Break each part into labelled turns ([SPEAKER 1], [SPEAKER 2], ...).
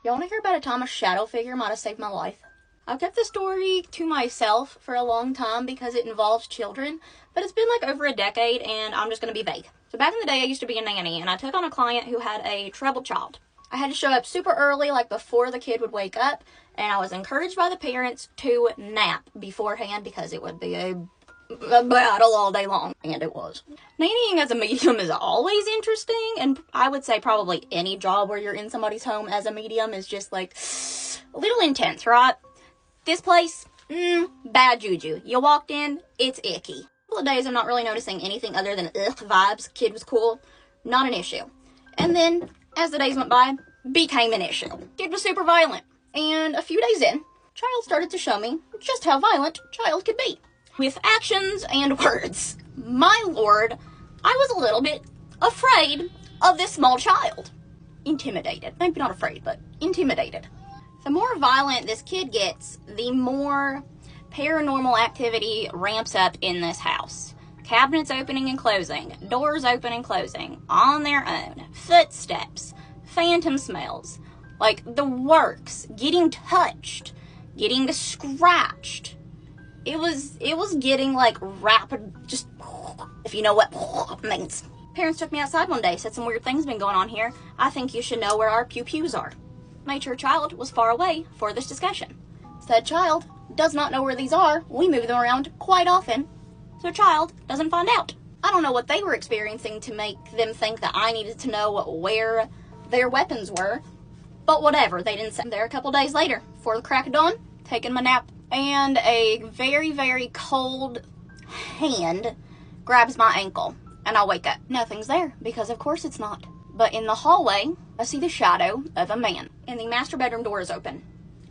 [SPEAKER 1] Y'all wanna hear about a time a shadow figure might have saved my life? I've kept the story to myself for a long time because it involves children, but it's been like over a decade and I'm just gonna be vague. So back in the day, I used to be a nanny and I took on a client who had a troubled child. I had to show up super early, like before the kid would wake up, and I was encouraged by the parents to nap beforehand because it would be a battle all day long, and it was. Nannying as a medium is always interesting, and I would say probably any job where you're in somebody's home as a medium is just like a little intense, right? This place, bad juju. You walked in, it's icky. A couple of days I'm not really noticing anything other than ugh vibes. Kid was cool, not an issue. And then, as the days went by, became an issue. Kid was super violent. And a few days in, child started to show me just how violent child could be. With actions and words. My lord, I was a little bit afraid of this small child. Intimidated. Maybe not afraid, but intimidated. The more violent this kid gets, the more paranormal activity ramps up in this house. Cabinets opening and closing, doors open and closing, on their own, footsteps, phantom smells, like the works, getting touched, getting scratched. It was getting like rapid, just, if you know what means. Parents took me outside one day, said some weird things been going on here. I think you should know where our pew-pews are. Made sure child was far away for this discussion. Said child does not know where these are. We move them around quite often, so child doesn't find out. I don't know what they were experiencing to make them think that I needed to know where their weapons were, but whatever, they didn't say. There a couple days later, before the crack of dawn, taking my nap, and a very, very cold hand grabs my ankle, and I wake up. Nothing's there, because of course it's not. But in the hallway, I see the shadow of a man, and the master bedroom door is open.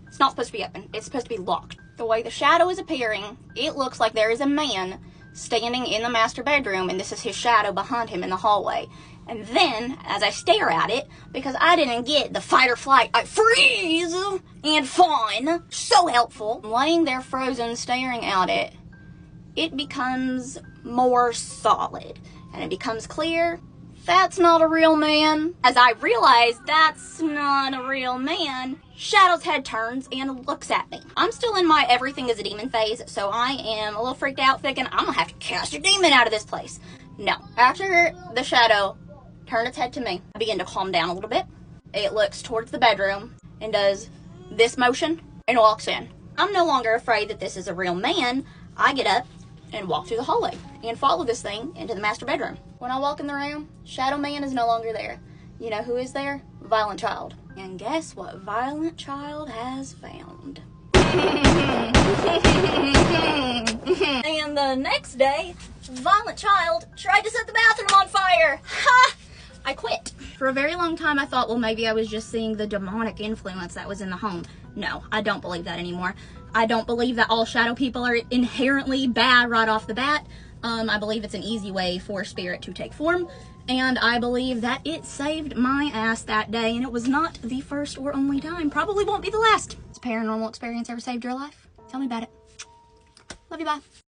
[SPEAKER 1] It's not supposed to be open, it's supposed to be locked. The way the shadow is appearing, it looks like there is a man standing in the master bedroom, and this is his shadow behind him in the hallway. And then, as I stare at it, because I didn't get the fight or flight, I freeze and fawn. So helpful. Laying there frozen, staring at it, it becomes more solid. And it becomes clear, that's not a real man. As I realize that's not a real man, Shadow's head turns and looks at me. I'm still in my everything is a demon phase, so I am a little freaked out thinking I'm gonna have to cast a demon out of this place. No. After the shadow turned its head to me, I begin to calm down a little bit. It looks towards the bedroom and does this motion and walks in. I'm no longer afraid that this is a real man. I get up and walk through the hallway and follow this thing into the master bedroom. When I walk in the room, Shadow Man is no longer there. You know who is there? Violent Child. And guess what Violent Child has found? And the next day, Violent Child tried to set the bathroom on fire. Ha! I quit. For a very long time, I thought, well, maybe I was just seeing the demonic influence that was in the home. No, I don't believe that anymore. I don't believe that all shadow people are inherently bad right off the bat. I believe it's an easy way for spirit to take form, and I believe that it saved my ass that day, and it was not the first or only time. Probably won't be the last. Has a paranormal experience ever saved your life? Tell me about it. Love you, bye.